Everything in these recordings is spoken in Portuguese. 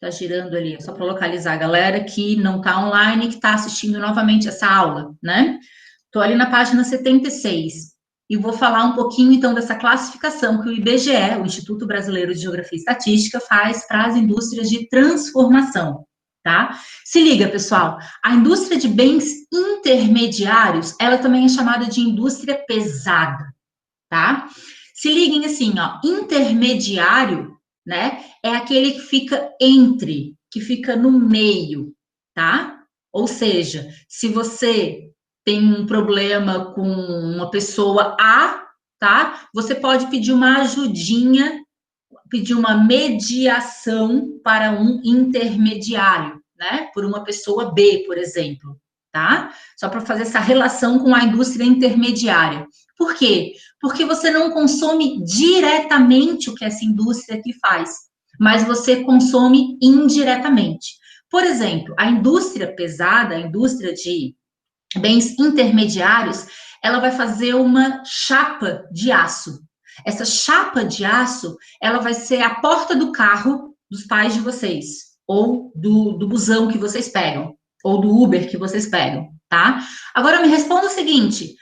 Tá girando ali, só para localizar a galera que não está online, que está assistindo novamente essa aula, né? Estou ali na página 76 e vou falar um pouquinho, então, dessa classificação que o IBGE, o Instituto Brasileiro de Geografia e Estatística, faz para as indústrias de transformação, tá? Se liga, pessoal, a indústria de bens intermediários, ela também é chamada de indústria pesada, tá? Se liguem assim, ó, intermediário, né, é aquele que fica entre, que fica no meio, tá? Ou seja, se você tem um problema com uma pessoa A, tá? Você pode pedir uma ajudinha, pedir uma mediação para um intermediário, né? Por uma pessoa B, por exemplo, tá? Só para fazer essa relação com a indústria intermediária. Por quê? Porque você não consome diretamente o que essa indústria aqui faz, mas você consome indiretamente. Por exemplo, a indústria pesada, a indústria de bens intermediários, ela vai fazer uma chapa de aço. Essa chapa de aço, ela vai ser a porta do carro dos pais de vocês, ou do busão que vocês pegam, ou do Uber que vocês pegam, tá? Agora me responda o seguinte: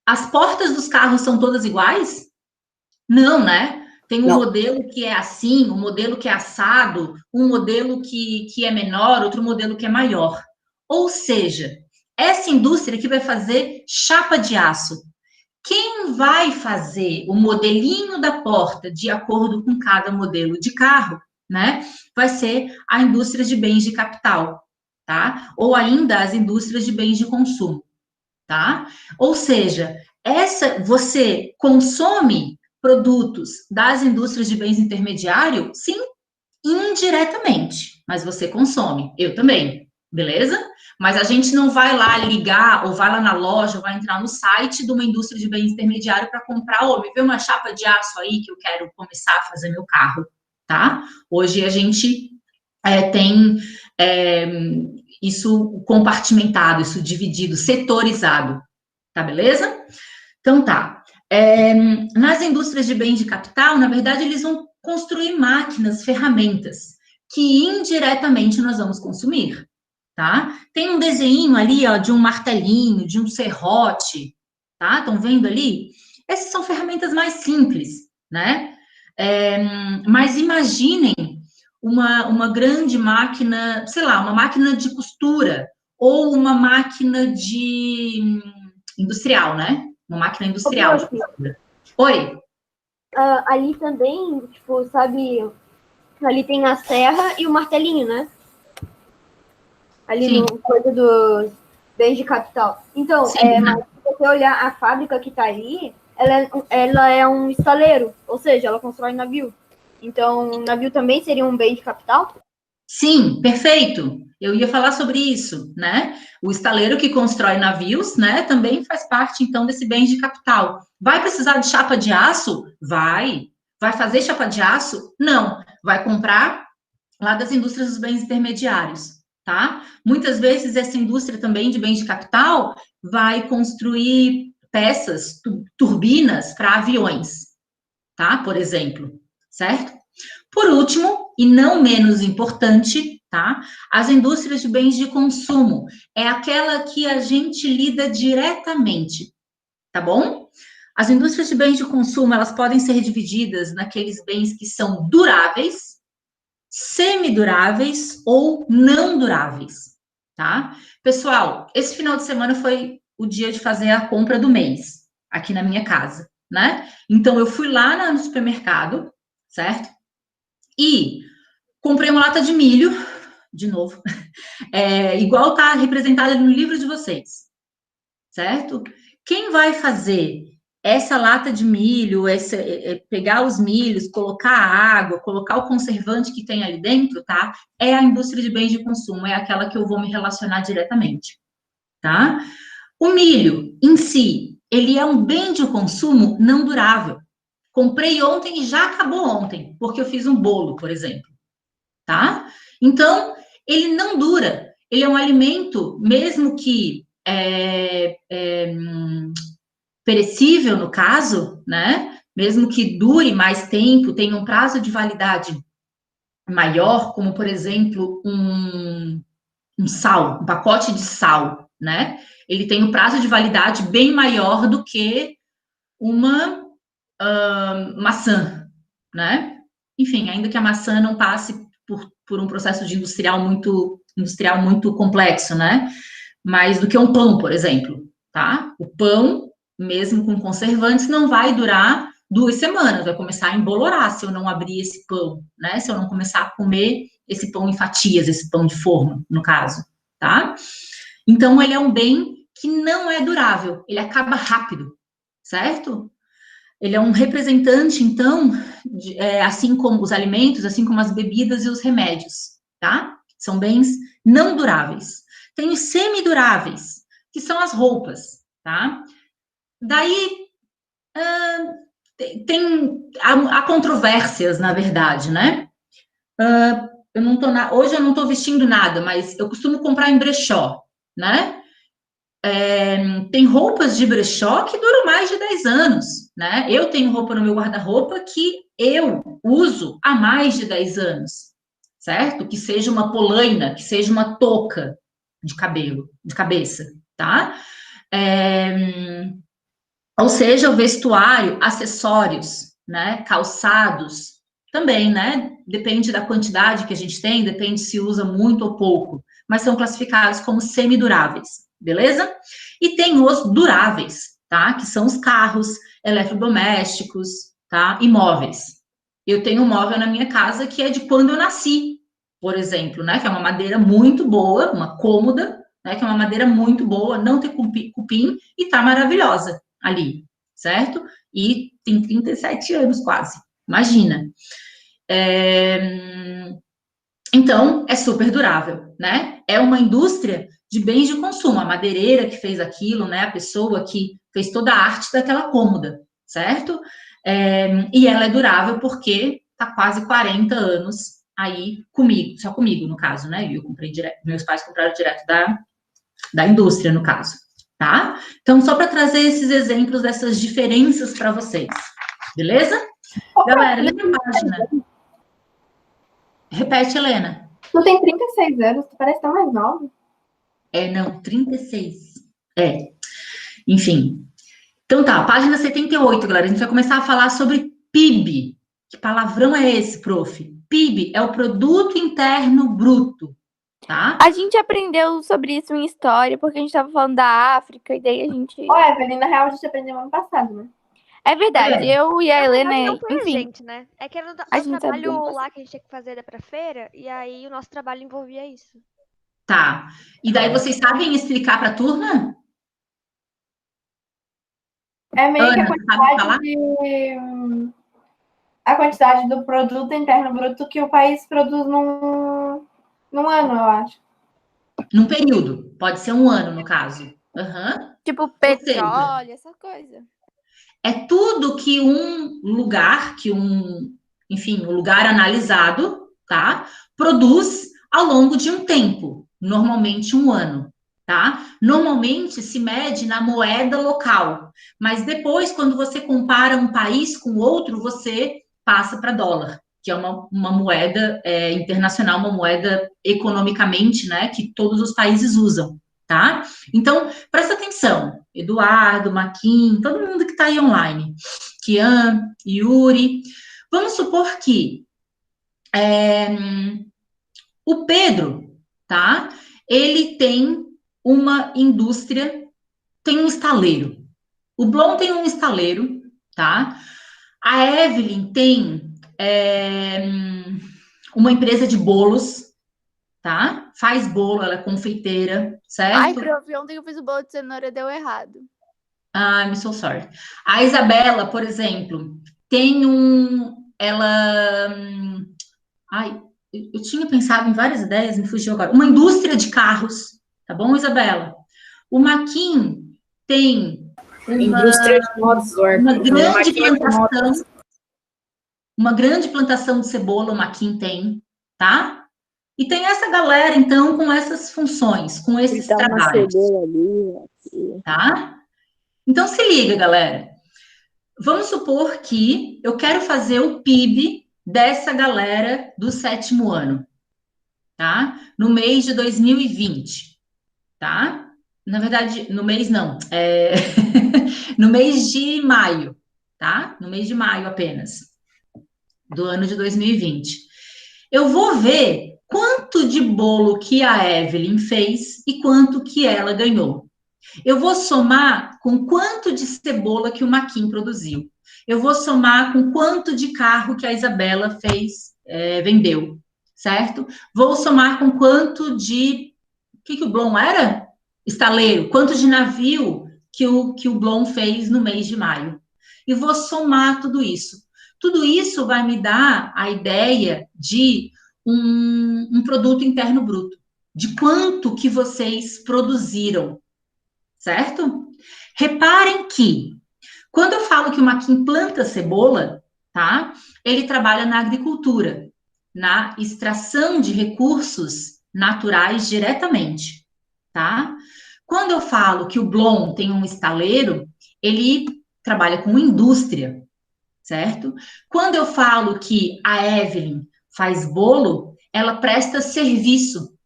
as portas dos carros são todas iguais? Não, né? Tem um Não. modelo que é assim, um modelo que é assado, um modelo que é menor, outro modelo que é maior. Ou seja, essa indústria que vai fazer chapa de aço. Quem vai fazer o modelinho da porta de acordo com cada modelo de carro, né? Vai ser a indústria de bens de capital, tá? Ou ainda as indústrias de bens de consumo, tá? Ou seja, você consome produtos das indústrias de bens intermediário, sim, indiretamente, mas você consome, eu também, beleza? Mas a gente não vai lá ligar, ou vai lá na loja, ou vai entrar no site de uma indústria de bens intermediário para comprar, ou me vê uma chapa de aço aí que eu quero começar a fazer meu carro, tá? Hoje a gente tem isso compartimentado, isso dividido, setorizado, tá beleza? Então tá. Nas indústrias de bens de capital, na verdade, eles vão construir máquinas, ferramentas, que indiretamente nós vamos consumir, tá? Tem um desenho ali, ó, de um martelinho, de um serrote, tá? Estão vendo ali? Essas são ferramentas mais simples, né? Mas imaginem uma grande máquina, sei lá, uma máquina de costura, ou uma máquina de industrial, né? Uma máquina industrial de costura. Oi? Ali também, tipo, sabe, ali tem a serra e o martelinho, né? Ali Sim. no coisa dos bens de capital. Então, mas se você olhar a fábrica que tá ali, ela é um estaleiro, ou seja, ela constrói navio. Então, navio também seria um bem de capital? Sim, perfeito. Eu ia falar sobre isso, né? O estaleiro que constrói navios, né, também faz parte, então, desse bem de capital. Vai precisar de chapa de aço? Vai. Vai fazer chapa de aço? Não. Vai comprar lá das indústrias dos bens intermediários, tá? Muitas vezes essa indústria também de bens de capital vai construir peças, turbinas para aviões, tá? Por exemplo, certo? Por último, e não menos importante, tá? As indústrias de bens de consumo é aquela que a gente lida diretamente, tá bom? As indústrias de bens de consumo, elas podem ser divididas naqueles bens que são duráveis, semiduráveis ou não duráveis, tá? Pessoal, esse final de semana foi o dia de fazer a compra do mês aqui na minha casa, né? Então eu fui lá no supermercado, certo? E comprei uma lata de milho, de novo, igual tá representada no livro de vocês, certo? Quem vai fazer essa lata de milho, pegar os milhos, colocar a água, colocar o conservante que tem ali dentro, tá? É a indústria de bens de consumo, é aquela que eu vou me relacionar diretamente, tá? O milho, em si, ele é um bem de consumo não durável. Comprei ontem e já acabou ontem, porque eu fiz um bolo, por exemplo, tá? Então, ele não dura. Ele é um alimento, mesmo que perecível, no caso, né? Mesmo que dure mais tempo, tenha um prazo de validade maior, como, por exemplo, um pacote de sal, né? Ele tem um prazo de validade bem maior do que uma maçã, né? Enfim, ainda que a maçã não passe por um processo de industrial muito complexo, né? Mais do que um pão, por exemplo, tá? O pão, mesmo com conservantes, não vai durar 2 semanas, vai começar a embolorar se eu não abrir esse pão, né? Se eu não começar a comer esse pão em fatias, esse pão de forma, no caso, tá? Então, ele é um bem que não é durável, ele acaba rápido, certo? Ele é um representante, então, assim como os alimentos, assim como as bebidas e os remédios, tá? São bens não duráveis. Tem os semiduráveis, que são as roupas, tá? Daí, há controvérsias, na verdade, né? Hoje eu não estou vestindo nada, mas eu costumo comprar em brechó, né? Tem roupas de brechó que duram mais de 10 anos, né? Eu tenho roupa no meu guarda-roupa que eu uso há mais de 10 anos, certo? Que seja uma polaina, que seja uma touca de cabelo, de cabeça, tá? Ou seja, o vestuário, acessórios, né? Calçados, também, né? Depende da quantidade que a gente tem, depende se usa muito ou pouco, mas são classificados como semiduráveis, beleza? E tem os duráveis, tá? Que são os carros, eletrodomésticos, tá? Imóveis. Eu tenho um móvel na minha casa que é de quando eu nasci, por exemplo, né? Que é uma madeira muito boa, uma cômoda, né? Que é uma madeira muito boa, não tem cupim e tá maravilhosa ali, certo? E tem 37 anos quase, imagina. Então, é super durável, né? É uma indústria de bens de consumo, a madeireira que fez aquilo, né? A pessoa que fez toda a arte daquela cômoda, certo? E ela é durável porque tá quase 40 anos aí comigo, só comigo, no caso, né? Eu comprei direto, meus pais compraram direto da indústria, no caso, tá? Então, só para trazer esses exemplos dessas diferenças para vocês, beleza? Galera, lembra a página. Repete, Helena. Tu tem 36 anos, tu parece tão mais nova. Não, 36. Enfim. Então tá, página 78, galera. A gente vai começar a falar sobre PIB. Que palavrão é esse, prof? PIB é o Produto Interno Bruto, tá? A gente aprendeu sobre isso em história, porque a gente tava falando da África, e daí a gente... Evelyn, na real, a gente aprendeu ano passado, né? É verdade, eu e a Helena, não foi enfim... a gente, né? É que era a no gente trabalho sabia lá que a gente tinha que fazer da pra feira, e aí o nosso trabalho envolvia isso. Tá. E daí vocês sabem explicar para a turma? É meio que Ana, sabe falar? a quantidade do produto interno bruto que o país produz num ano, eu acho. Num período. Pode ser um ano, no caso. Uhum. Tipo, seja, petróleo, essa coisa. É tudo que um lugar, enfim, o lugar analisado, tá? Produz ao longo de um tempo, normalmente um ano, tá? Normalmente se mede na moeda local, mas depois, quando você compara um país com outro, você passa para dólar, que é uma moeda internacional, uma moeda economicamente, né, que todos os países usam, tá? Então, presta atenção, Eduardo, Maquin, todo mundo que está aí online, Kian, Yuri, vamos supor que o Pedro, tá? Ele tem uma indústria, tem um estaleiro. O Blon tem um estaleiro, tá? A Evelyn tem uma empresa de bolos, tá? Faz bolo, ela é confeiteira, certo? Ai, prof, ontem eu fiz o bolo de cenoura, deu errado. I'm so sorry. A Isabela, por exemplo, tem ela... Ai, eu tinha pensado em várias ideias, me fugiu agora. Uma indústria de carros, tá bom, Isabela? O Maquin tem uma grande plantação de cebola, o Maquin tem, tá? E tem essa galera, então, com essas funções, com esses trabalhos. Tá? Então, se liga, galera. Vamos supor que eu quero fazer o PIB dessa galera do 7º ano, tá? No mês de 2020, tá? Na verdade, no mês não, no mês de maio, tá? No mês de maio apenas, do ano de 2020. Eu vou ver quanto de bolo que a Evelyn fez e quanto que ela ganhou. Eu vou somar com quanto de cebola que o Maquin produziu. Eu vou somar com quanto de carro que a Isabela fez, vendeu, certo? Vou somar com quanto de... O que o Blom era? Estaleiro. Quanto de navio que o Blom fez no mês de maio. E vou somar tudo isso. Tudo isso vai me dar a ideia de um produto interno bruto. De quanto que vocês produziram, certo? Reparem que, quando eu falo que o Maquin planta cebola, tá? Ele trabalha na agricultura, na extração de recursos naturais diretamente, tá? Quando eu falo que o Blom tem um estaleiro, ele trabalha com indústria, certo? Quando eu falo que a Evelyn faz bolo, ela presta serviço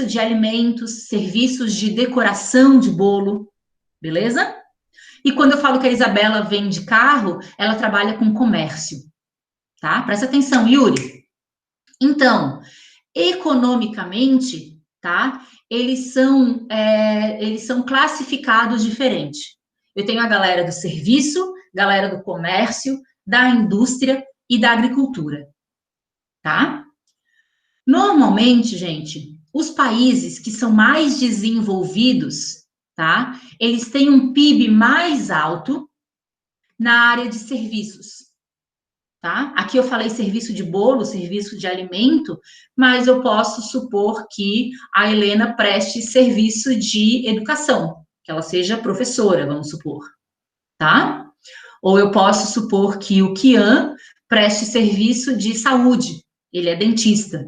de alimentos, serviços de decoração de bolo, beleza? E quando eu falo que a Isabela vende carro, ela trabalha com comércio, tá? Presta atenção, Yuri. Então, economicamente, tá? Eles são classificados diferente. Eu tenho a galera do serviço, galera do comércio, da indústria e da agricultura, tá? Normalmente, gente, os países que são mais desenvolvidos, tá? Eles têm um PIB mais alto na área de serviços, tá? Aqui eu falei serviço de bolo, serviço de alimento, mas eu posso supor que a Helena preste serviço de educação, que ela seja professora, vamos supor, tá? Ou eu posso supor que o Kian preste serviço de saúde, ele é dentista,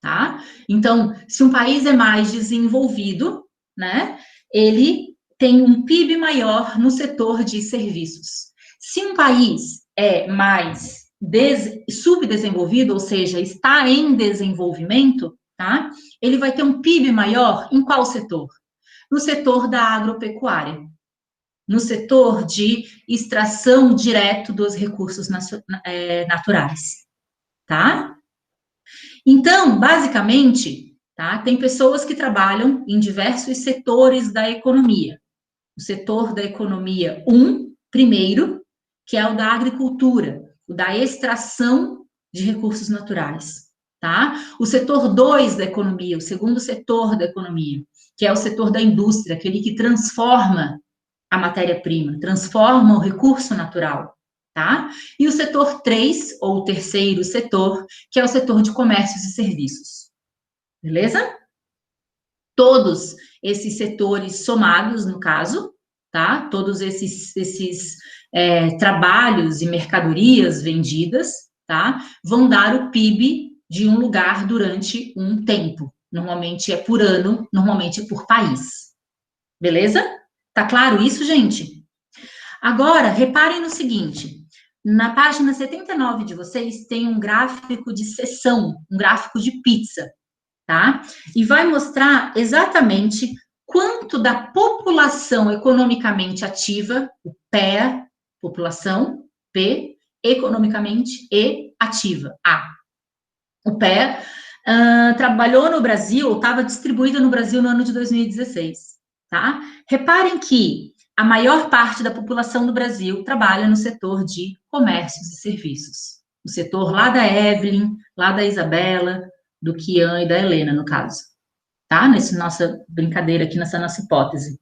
tá? Então, se um país é mais desenvolvido, né, ele tem um PIB maior no setor de serviços. Se um país é mais subdesenvolvido, ou seja, está em desenvolvimento, tá? Ele vai ter um PIB maior em qual setor? No setor da agropecuária, no setor de extração direto dos recursos naturais, tá? Então, basicamente, tá, tem pessoas que trabalham em diversos setores da economia. O setor da economia 1, primeiro, que é o da agricultura, o da extração de recursos naturais, tá? O setor 2 da economia, o segundo setor da economia, que é o setor da indústria, aquele que transforma a matéria-prima, transforma o recurso natural, tá? E o setor 3, ou o terceiro setor, que é o setor de comércios e serviços. Beleza? Todos esses setores somados, no caso, tá? Todos esses trabalhos e mercadorias vendidas, tá? Vão dar o PIB de um lugar durante um tempo. Normalmente é por ano, normalmente é por país. Beleza? Tá claro isso, gente? Agora, reparem no seguinte. Na página 79 de vocês, tem um gráfico de seção, um gráfico de pizza, tá? E vai mostrar exatamente quanto da população economicamente ativa, o PEA, população, P, economicamente e ativa, A. O PEA trabalhou no Brasil, ou estava distribuído no Brasil no ano de 2016, tá? Reparem que a maior parte da população do Brasil trabalha no setor de comércios e serviços. O setor lá da Evelyn, lá da Isabela, do Kian e da Helena, no caso. Tá? Nessa nossa brincadeira aqui, nessa nossa hipótese.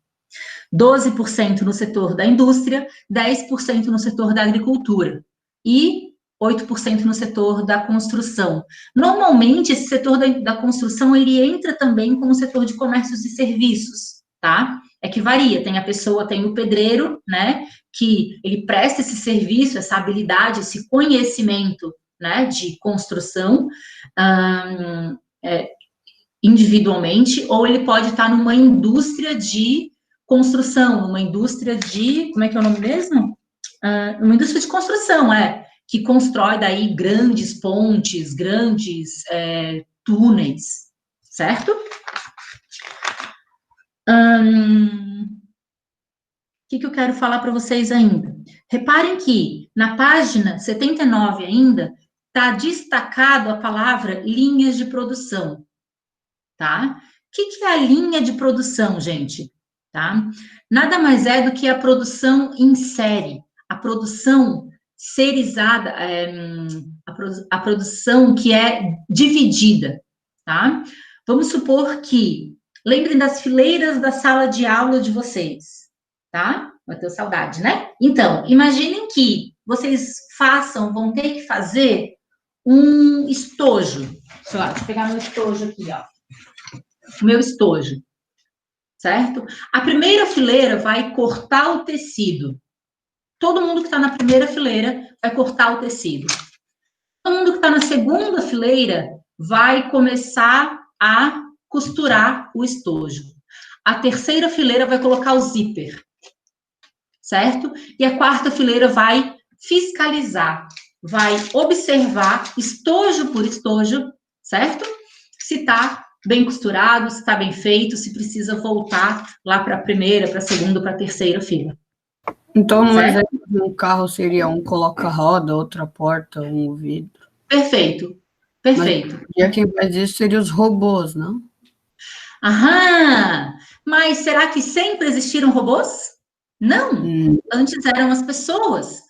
12% no setor da indústria, 10% no setor da agricultura e 8% no setor da construção. Normalmente, esse setor da construção, ele entra também como setor de comércios e serviços, tá? É que varia, tem o pedreiro, né, que ele presta esse serviço, essa habilidade, esse conhecimento, né, de construção, individualmente, ou ele pode estar numa indústria de construção, numa indústria de, como é que é o nome mesmo? Uma indústria de construção, que constrói daí grandes pontes, grandes túneis, certo? O que eu quero falar para vocês ainda? Reparem que na página 79 ainda está destacado a palavra linhas de produção, tá? O que é a linha de produção, gente? Tá? Nada mais é do que a produção em série, a produção serizada, a produção que é dividida, tá? Vamos supor que, lembrem das fileiras da sala de aula de vocês, tá? Vai ter saudade, né? Então, imaginem que vocês vão ter que fazer um estojo. Sei lá, deixa eu pegar meu estojo aqui, ó. O meu estojo, certo? A primeira fileira vai cortar o tecido. Todo mundo que está na primeira fileira vai cortar o tecido. Todo mundo que está na segunda fileira vai começar a costurar o estojo. A terceira fileira vai colocar o zíper, certo? E a quarta fileira vai fiscalizar, vai observar estojo por estojo, certo? Se está bem costurado, se está bem feito, se precisa voltar lá para a primeira, para a segunda, para a terceira fila. Então, no exemplo de um carro, seria um coloca-roda, outra porta, um vidro. Perfeito, perfeito. Mas quem faz isso seria os robôs, não? Aham! Mas será que sempre existiram robôs? Não, antes eram as pessoas.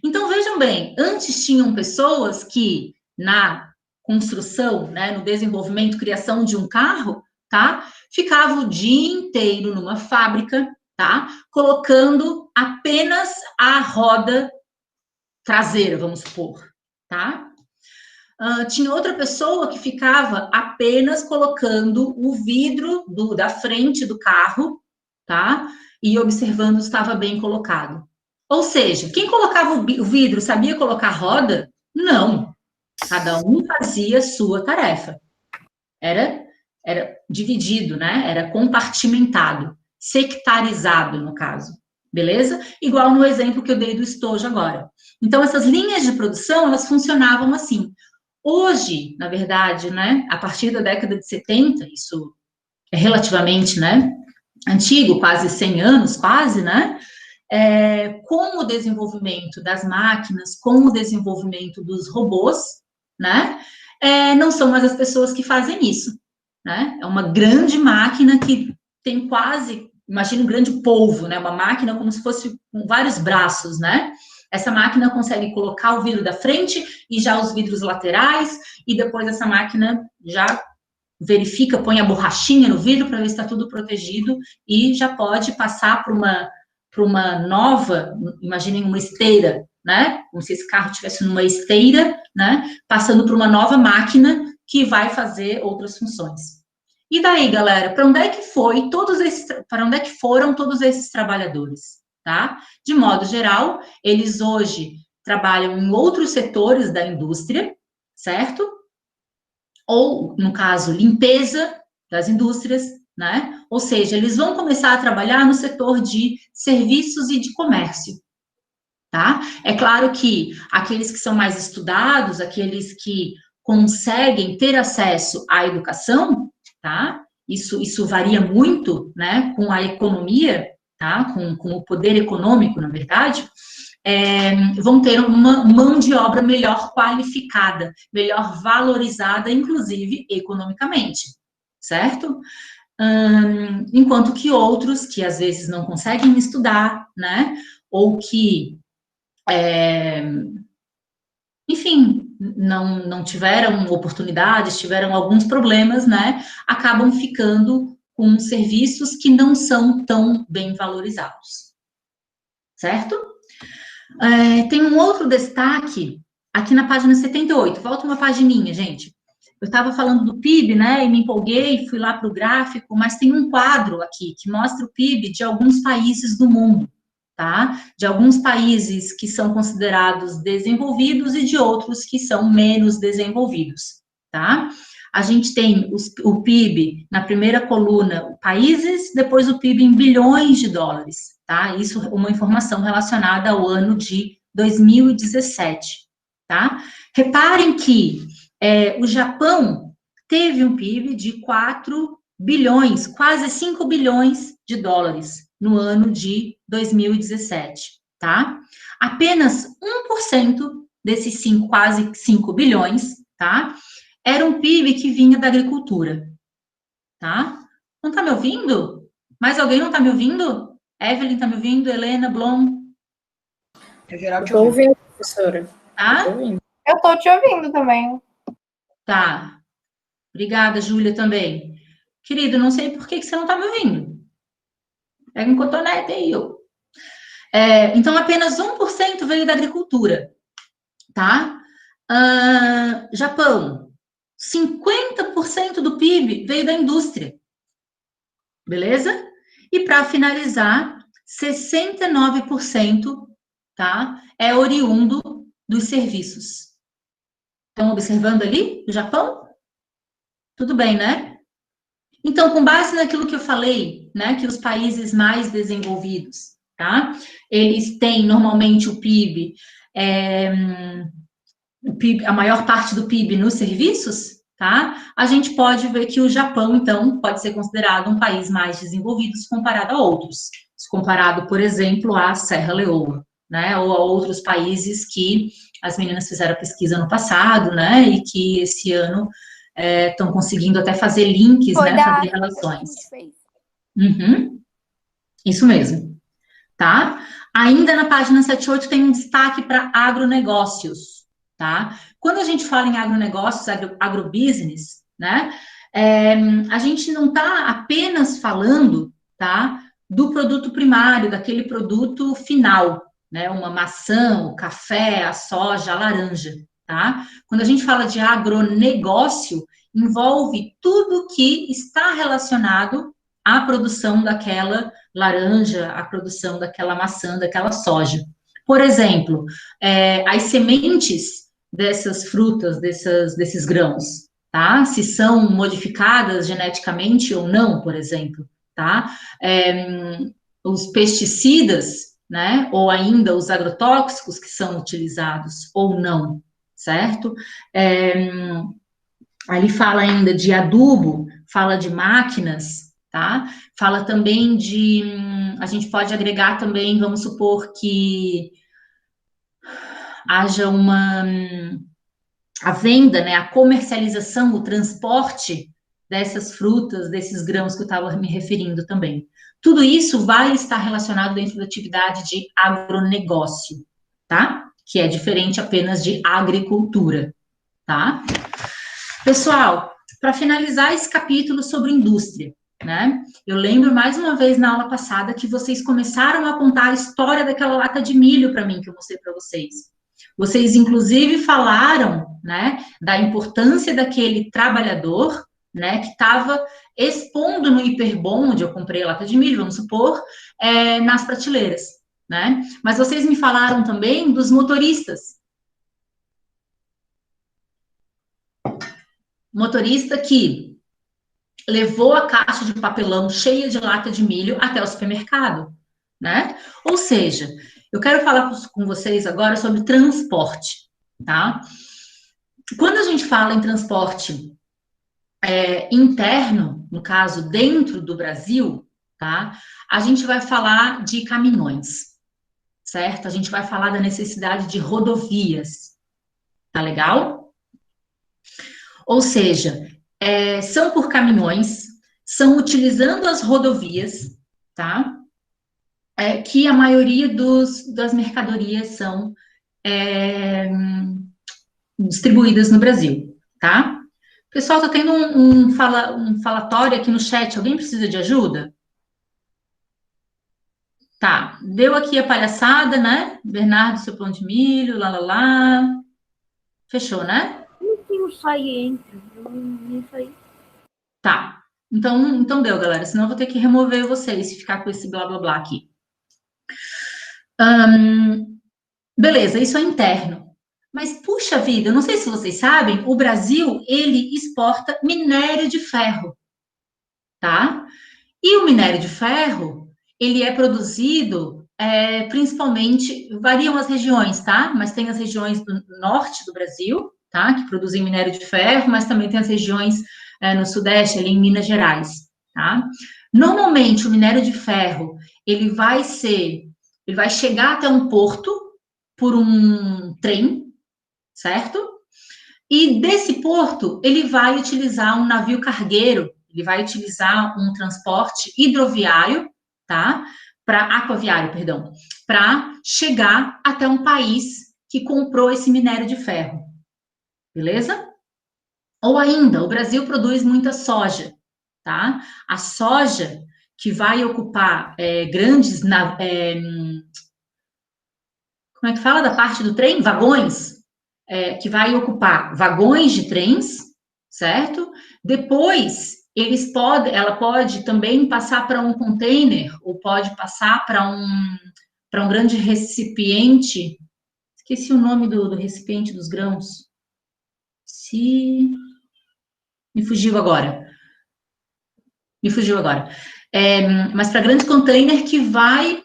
Então, vejam bem, antes tinham pessoas que, na construção, né, no desenvolvimento, criação de um carro, tá? Ficavam o dia inteiro numa fábrica, tá? Colocando apenas a roda traseira, vamos supor, tá? Tinha outra pessoa que ficava apenas colocando o vidro da frente do carro, tá? E observando se estava bem colocado. Ou seja, quem colocava o vidro sabia colocar roda? Não. Cada um fazia a sua tarefa. Era dividido, né? Era compartimentado, sectarizado, no caso. Beleza? Igual no exemplo que eu dei do estojo agora. Então, essas linhas de produção, elas funcionavam assim. Hoje, na verdade, né, a partir da década de 70, isso é relativamente, né, antigo, quase 100 anos, quase, né, com o desenvolvimento das máquinas, com o desenvolvimento dos robôs, né, não são mais as pessoas que fazem isso, né, é uma grande máquina que tem quase, imagina um grande polvo, né, uma máquina como se fosse com vários braços, né. Essa máquina consegue colocar o vidro da frente e já os vidros laterais, e depois essa máquina já verifica, põe a borrachinha no vidro para ver se está tudo protegido e já pode passar para uma nova, imaginem uma esteira, né? Como se esse carro estivesse numa esteira, né? Passando para uma nova máquina que vai fazer outras funções. E daí, galera, para onde é que foram todos esses trabalhadores? Tá? De modo geral, eles hoje trabalham em outros setores da indústria, certo? Ou, no caso, limpeza das indústrias, né? Ou seja, eles vão começar a trabalhar no setor de serviços e de comércio, tá? É claro que aqueles que são mais estudados, aqueles que conseguem ter acesso à educação, tá? Isso varia muito, né, com a economia, tá? Com o poder econômico, na verdade, vão ter uma mão de obra melhor qualificada, melhor valorizada, inclusive economicamente, certo? Enquanto que outros, que às vezes não conseguem estudar, né? Ou que, enfim, não tiveram oportunidades, tiveram alguns problemas, né? Acabam ficando com serviços que não são tão bem valorizados, certo? Tem um outro destaque aqui na página 78, volta uma pagininha, gente. Eu estava falando do PIB, né, e me empolguei, fui lá para o gráfico, mas tem um quadro aqui que mostra o PIB de alguns países do mundo, tá? De alguns países que são considerados desenvolvidos e de outros que são menos desenvolvidos, tá? A gente tem o PIB na primeira coluna, países, depois o PIB em bilhões de dólares, tá? Isso é uma informação relacionada ao ano de 2017, tá? Reparem que o Japão teve um PIB de 4 bilhões, quase 5 bilhões de dólares no ano de 2017, tá? Apenas 1% desses quase 5 bilhões, tá? Era um PIB que vinha da agricultura, tá? Não tá me ouvindo? Mais alguém não tá me ouvindo? Evelyn tá me ouvindo? Helena, Blom? É geral te Tô ouvindo. ouvindo, professora. Tá? Tô ouvindo. Eu tô te ouvindo também. Tá. Obrigada, Júlia, também. Querido, não sei por que você não tá me ouvindo. Pega um cotonete aí, ó. Então, apenas 1% veio da agricultura, tá? Japão, 50% do PIB veio da indústria, beleza? E para finalizar, 69%, tá? É oriundo dos serviços. Estão observando ali o Japão? Tudo bem, né? Então, com base naquilo que eu falei, né, que os países mais desenvolvidos, tá? Eles têm normalmente o PIB, a maior parte do PIB nos serviços, tá? A gente pode ver que o Japão, então, pode ser considerado um país mais desenvolvido se comparado a outros, se comparado, por exemplo, à Serra Leoa, né? Ou a outros países que as meninas fizeram pesquisa no passado, né? E que esse ano estão conseguindo até fazer links, Foi né? da Fazer África que a relações. gente fez. Uhum. Isso mesmo, tá? Ainda na página 78 tem um destaque para agronegócios, tá? Quando a gente fala em agronegócios, agrobusiness, né? A gente não está apenas falando, tá? Do produto primário, daquele produto final, né? Uma maçã, o café, a soja, a laranja, tá? Quando a gente fala de agronegócio, envolve tudo que está relacionado à produção daquela laranja, à produção daquela maçã, daquela soja. Por exemplo, as sementes dessas frutas, desses grãos, tá? Se são modificadas geneticamente ou não, por exemplo, tá? Os pesticidas, né? Ou ainda os agrotóxicos que são utilizados ou não, certo? Ali fala ainda de adubo, fala de máquinas, tá? Fala também a gente pode agregar também, vamos supor que haja a venda, né, a comercialização, o transporte dessas frutas, desses grãos que eu estava me referindo também. Tudo isso vai estar relacionado dentro da atividade de agronegócio, tá? Que é diferente apenas de agricultura, tá? Pessoal, para finalizar esse capítulo sobre indústria, né? Eu lembro mais uma vez na aula passada que vocês começaram a contar a história daquela lata de milho para mim, que eu mostrei para vocês. Vocês, inclusive, falaram, né, da importância daquele trabalhador, né, que estava expondo no Hiperbom, onde eu comprei a lata de milho, vamos supor, nas prateleiras, né? Mas vocês me falaram também dos motoristas. Motorista que levou a caixa de papelão cheia de lata de milho até o supermercado, né? Ou seja, eu quero falar com vocês agora sobre transporte, tá? Quando a gente fala em transporte interno, no caso, dentro do Brasil, tá? A gente vai falar de caminhões, certo? A gente vai falar da necessidade de rodovias, tá legal? Ou seja, são por caminhões, são utilizando as rodovias, tá? Que a maioria das mercadorias são distribuídas no Brasil, tá? Pessoal, tá tendo um falatório aqui no chat, alguém precisa de ajuda? Tá, deu aqui a palhaçada, né? Bernardo, seu pão de milho, lá. Fechou, né? Eu saí, entra. Eu nem saí. Tá. Então deu, galera. Senão eu vou ter que remover vocês e ficar com esse blá blá blá aqui. Beleza, isso é interno. Mas, puxa vida, eu não sei se vocês sabem, o Brasil, ele exporta minério de ferro, tá? E o minério de ferro, ele é produzido principalmente, variam as regiões, tá? Mas tem as regiões do norte do Brasil, tá? Que produzem minério de ferro, mas também tem as regiões no sudeste, ali em Minas Gerais, tá? Normalmente, o minério de ferro, ele vai chegar até um porto por um trem, certo? E desse porto, ele vai utilizar um navio cargueiro, ele vai utilizar um transporte hidroviário, tá? Aquaviário, perdão, para chegar até um país que comprou esse minério de ferro. Beleza? Ou ainda, o Brasil produz muita soja, tá? A soja que vai ocupar grandes, como é que fala da parte do trem? Vagões, que vai ocupar vagões de trens, certo? Depois, ela pode também passar para um container, ou pode passar para um grande recipiente. Esqueci o nome do recipiente dos grãos. Me fugiu agora. Mas para grande container que vai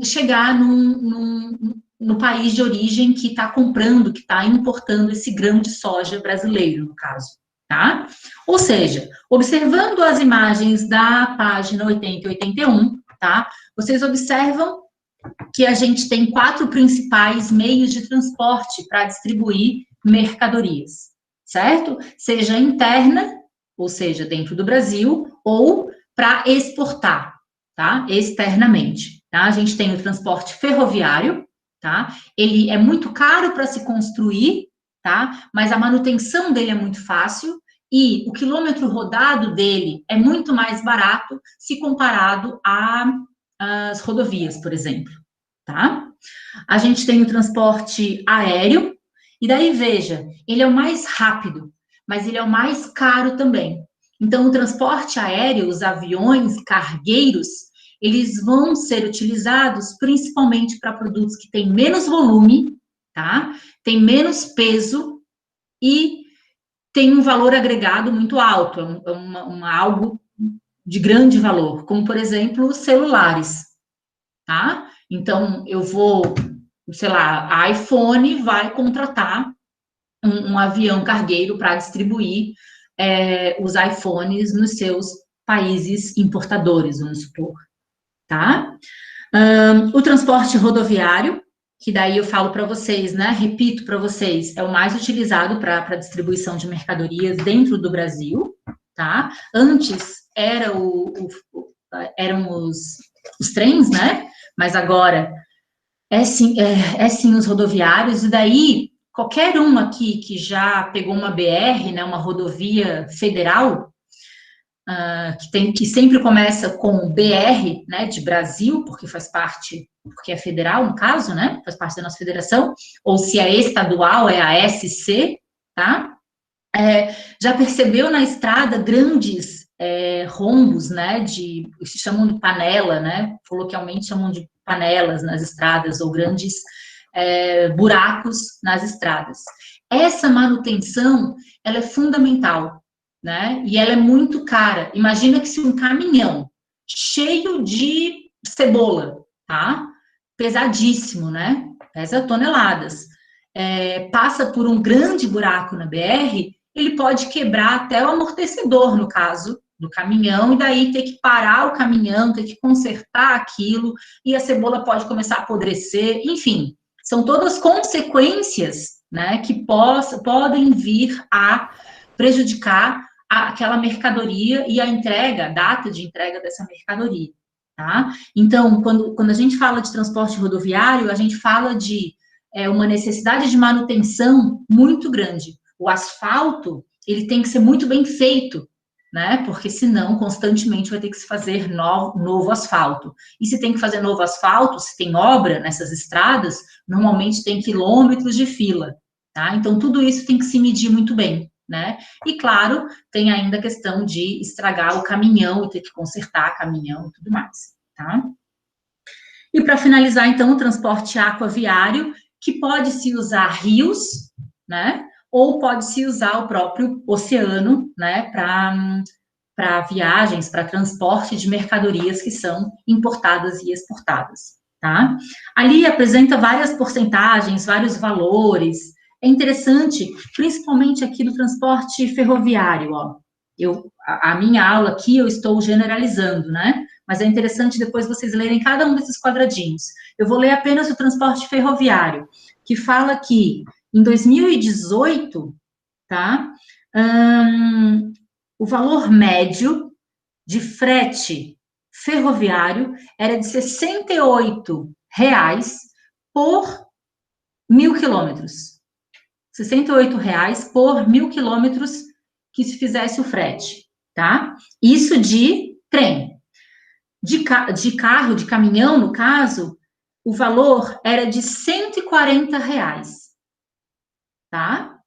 chegar no país de origem que está comprando, que está importando esse grão de soja brasileiro, no caso, tá? Ou seja, observando as imagens da página 80 e 81, tá? Vocês observam que a gente tem 4 principais meios de transporte para distribuir mercadorias, certo? Seja interna, ou seja, dentro do Brasil, ou para exportar, tá? Externamente, tá? A gente tem o transporte ferroviário, tá? Ele é muito caro para se construir, tá? Mas a manutenção dele é muito fácil e o quilômetro rodado dele é muito mais barato se comparado às rodovias, por exemplo, tá? A gente tem o transporte aéreo, e daí, veja, ele é o mais rápido, mas ele é o mais caro também. Então, o transporte aéreo, os aviões cargueiros, eles vão ser utilizados principalmente para produtos que têm menos volume, tá? Tem menos peso e tem um valor agregado muito alto, algo de grande valor, como, por exemplo, os celulares, tá? Então, sei lá, a iPhone vai contratar um avião cargueiro para distribuir os iPhones nos seus países importadores, vamos supor, tá? O transporte rodoviário, que daí eu falo para vocês, né? Repito para vocês, é o mais utilizado para distribuição de mercadorias dentro do Brasil, tá? Antes eram os trens, né? Mas agora é sim os rodoviários, e daí qualquer um aqui que já pegou uma BR, né, uma rodovia federal, que sempre começa com BR, né, de Brasil, porque é federal no caso, né, faz parte da nossa federação, ou se é estadual, é a SC, tá? Já percebeu na estrada grandes rombos, né, se chamam de panela, né, coloquialmente chamam de panelas nas estradas, ou grandes buracos nas estradas. Essa manutenção, ela é fundamental, né, e ela é muito cara. Imagina que se um caminhão cheio de cebola, tá, pesadíssimo, né, pesa toneladas, passa por um grande buraco na BR, ele pode quebrar até o amortecedor, no caso do caminhão, e daí ter que parar o caminhão, ter que consertar aquilo, e a cebola pode começar a apodrecer, enfim, são todas consequências, né, que podem vir a prejudicar aquela mercadoria e a data de entrega dessa mercadoria, tá? Então, quando a gente fala de transporte rodoviário, a gente fala de uma necessidade de manutenção muito grande. O asfalto, ele tem que ser muito bem feito, né? Porque senão, constantemente vai ter que se fazer novo asfalto. E se tem que fazer novo asfalto, se tem obra nessas estradas, normalmente tem quilômetros de fila, tá? Então, tudo isso tem que se medir muito bem, né? E, claro, tem ainda a questão de estragar o caminhão e ter que consertar caminhão e tudo mais, tá? E, para finalizar, então, o transporte aquaviário, que pode-se usar rios, né? Ou pode-se usar o próprio oceano, né, para viagens, para transporte de mercadorias que são importadas e exportadas, tá? Ali apresenta várias porcentagens, vários valores. É interessante, principalmente aqui do transporte ferroviário, ó. A minha aula aqui eu estou generalizando, né? Mas é interessante depois vocês lerem cada um desses quadradinhos. Eu vou ler apenas o transporte ferroviário, que fala que em 2018, tá? O valor médio de frete ferroviário era de R$ 68 por 1.000 quilômetros. R$ 68 por 1.000 quilômetros que se fizesse o frete, tá? Isso de trem. De carro, de caminhão, no caso, o valor era de R$ 140, tá?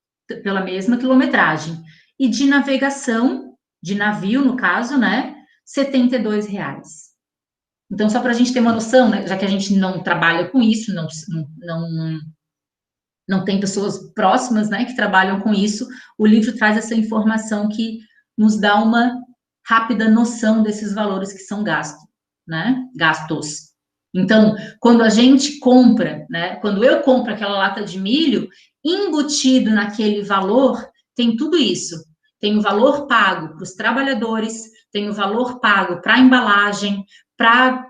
Pela mesma quilometragem. E de navegação, de navio, no caso, né? R$ 72. Então, só para a gente ter uma noção, né? Já que a gente não trabalha com isso, não tem pessoas próximas, né, que trabalham com isso, o livro traz essa informação que nos dá uma rápida noção desses valores que são gastos, né, gastos. Então, quando a gente compra, né, quando eu compro aquela lata de milho, embutido naquele valor, tem tudo isso. Tem o valor pago para os trabalhadores, tem o valor pago para a embalagem, para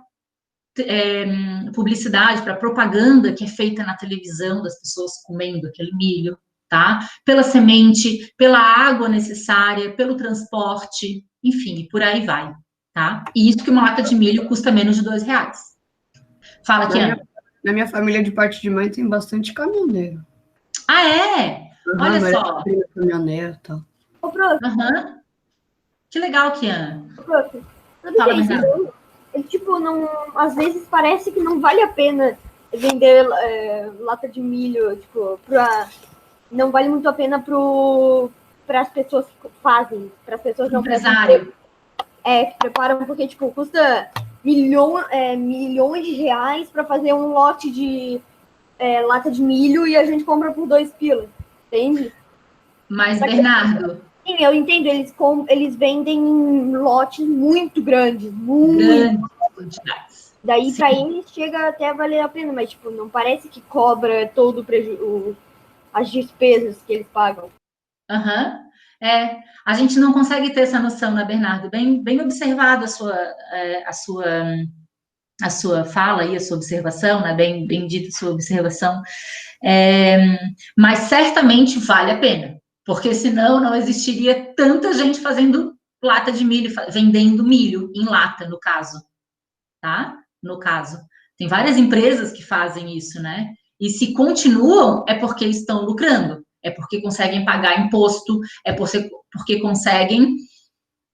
publicidade, para propaganda que é feita na televisão das pessoas comendo aquele milho, tá? Pela semente, pela água necessária, pelo transporte, enfim, por aí vai, tá? E isso que uma lata de milho custa menos de R$2. Fala, Kiana. Na minha família, de parte de mãe, tem bastante caminhoneiro. Ah, é? Olha só. Caminhoneiro e tal. Ô, prof, Que legal, Kiana. prof, sabe Fala, que é isso? Bernardo. Tipo, não, às vezes parece que não vale a pena vender lata de milho, tipo, não vale muito a pena para as pessoas que fazem, para as pessoas não empresário. Que preparam, porque, tipo, custa milhões de reais para fazer um lote de lata de milho e a gente compra por 2 pila, entende? Mas, Bernardo... Sim, eu entendo, eles vendem em lotes muito grandes, grandes quantidades. Daí, para eles, chega até a valer a pena, mas, tipo, não parece que cobra todo as despesas que eles pagam. A gente não consegue ter essa noção, né, Bernardo? Bem observado a sua fala e a sua observação, né? Bem dita a sua observação. Mas certamente vale a pena, porque senão não existiria tanta gente fazendo lata de milho, vendendo milho em lata, no caso, tá? No caso. Tem várias empresas que fazem isso, né? E se continuam, é porque estão lucrando, é porque conseguem pagar imposto, é porque conseguem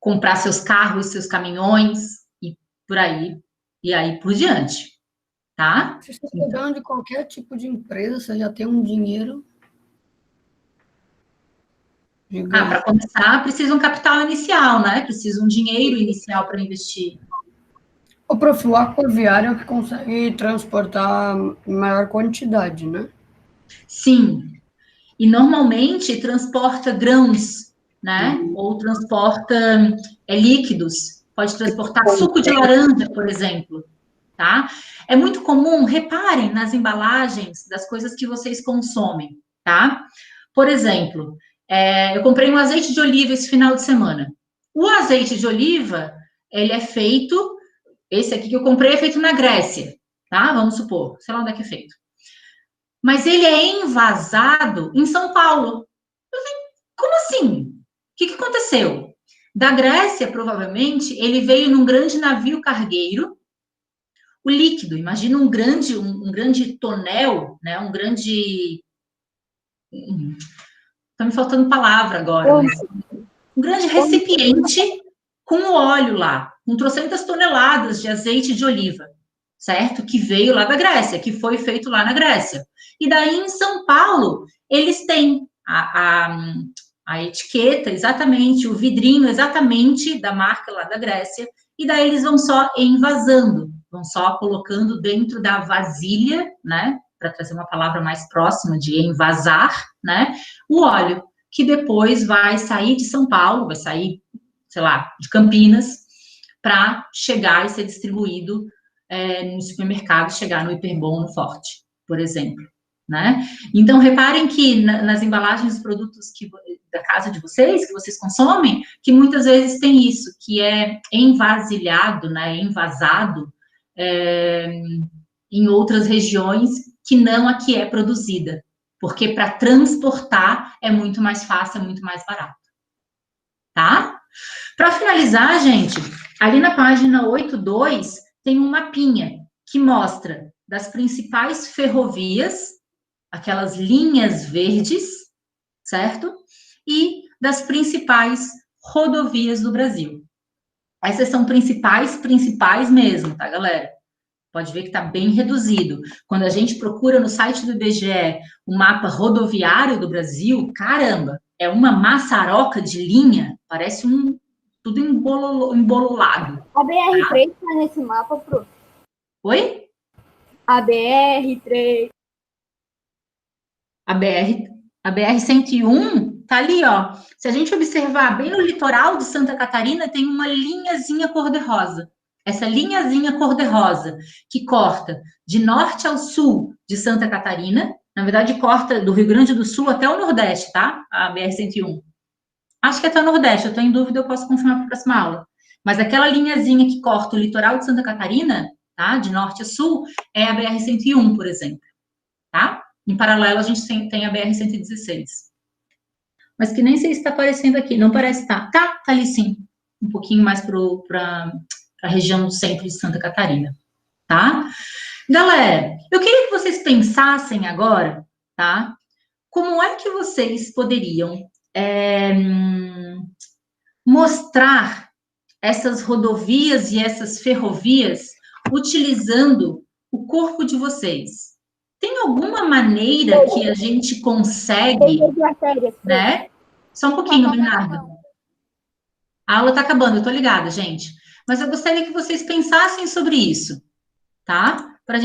comprar seus carros, seus caminhões, e por aí, e aí por diante, tá? Se você está pegando de qualquer tipo de empresa, você já tem um dinheiro... Para começar, precisa um capital inicial, né? Precisa um dinheiro inicial para investir. O prof, o aquaviário é o que consegue transportar em maior quantidade, né? Sim. E normalmente transporta grãos, né? Ou transporta líquidos. Pode transportar suco de laranja, por exemplo, tá? É muito comum, reparem nas embalagens das coisas que vocês consomem, tá? Por exemplo, eu comprei um azeite de oliva esse final de semana. O azeite de oliva, ele é feito, esse aqui que eu comprei é feito na Grécia, tá? Vamos supor, sei lá onde é que é feito. Mas ele é envasado em São Paulo. Eu falei, como assim? O que aconteceu? Da Grécia, provavelmente, ele veio num grande navio cargueiro, o líquido, imagina um grande tonel, né? Um grande... Tá me faltando palavra agora, mas um grande recipiente com o óleo lá, com trocentas toneladas de azeite de oliva, certo? Que veio lá da Grécia, que foi feito lá na Grécia. E daí, em São Paulo, eles têm a etiqueta, exatamente, o vidrinho exatamente da marca lá da Grécia, e daí eles vão só envasando, vão só colocando dentro da vasilha, né? Para trazer uma palavra mais próxima de envasar, né? O óleo, que depois vai sair de São Paulo, vai sair, sei lá, de Campinas, para chegar e ser distribuído no supermercado chegar no Hiperbom, no Forte, por exemplo, né? Então, reparem que nas embalagens dos produtos da casa de vocês, que vocês consomem, que muitas vezes tem isso, que é envasilhado, né, envasado em outras regiões que não a que é produzida, porque para transportar é muito mais fácil, é muito mais barato, tá? Para finalizar, gente, ali na página 82 tem um mapinha que mostra das principais ferrovias, aquelas linhas verdes, certo? E das principais rodovias do Brasil. Essas são principais mesmo, tá, galera? Pode ver que está bem reduzido. Quando a gente procura no site do IBGE o mapa rodoviário do Brasil, caramba, é uma maçaroca de linha, parece tudo embololado. A BR-3 está nesse mapa, Pro. Oi? A BR-3. A BR-101 tá ali, ó. Se a gente observar bem no litoral de Santa Catarina, tem uma linhazinha cor-de-rosa. Essa linhazinha cor-de-rosa que corta de norte ao sul de Santa Catarina, na verdade corta do Rio Grande do Sul até o Nordeste, tá? A BR-101. Acho que até o Nordeste, eu tô em dúvida, eu posso confirmar para a próxima aula. Mas aquela linhazinha que corta o litoral de Santa Catarina, tá? De norte a sul, é a BR-101, por exemplo, tá? Em paralelo, a gente tem a BR-116. Mas que nem sei se está aparecendo aqui. Não parece estar. Tá ali sim. Um pouquinho mais para a região do centro de Santa Catarina. Tá? Galera, eu queria que vocês pensassem agora, tá? Como é que vocês poderiam mostrar essas rodovias e essas ferrovias utilizando o corpo de vocês? Tem alguma maneira que a gente consegue, né? Só um pouquinho, Bernardo. A aula está acabando, eu tô ligada, gente. Mas eu gostaria que vocês pensassem sobre isso, tá?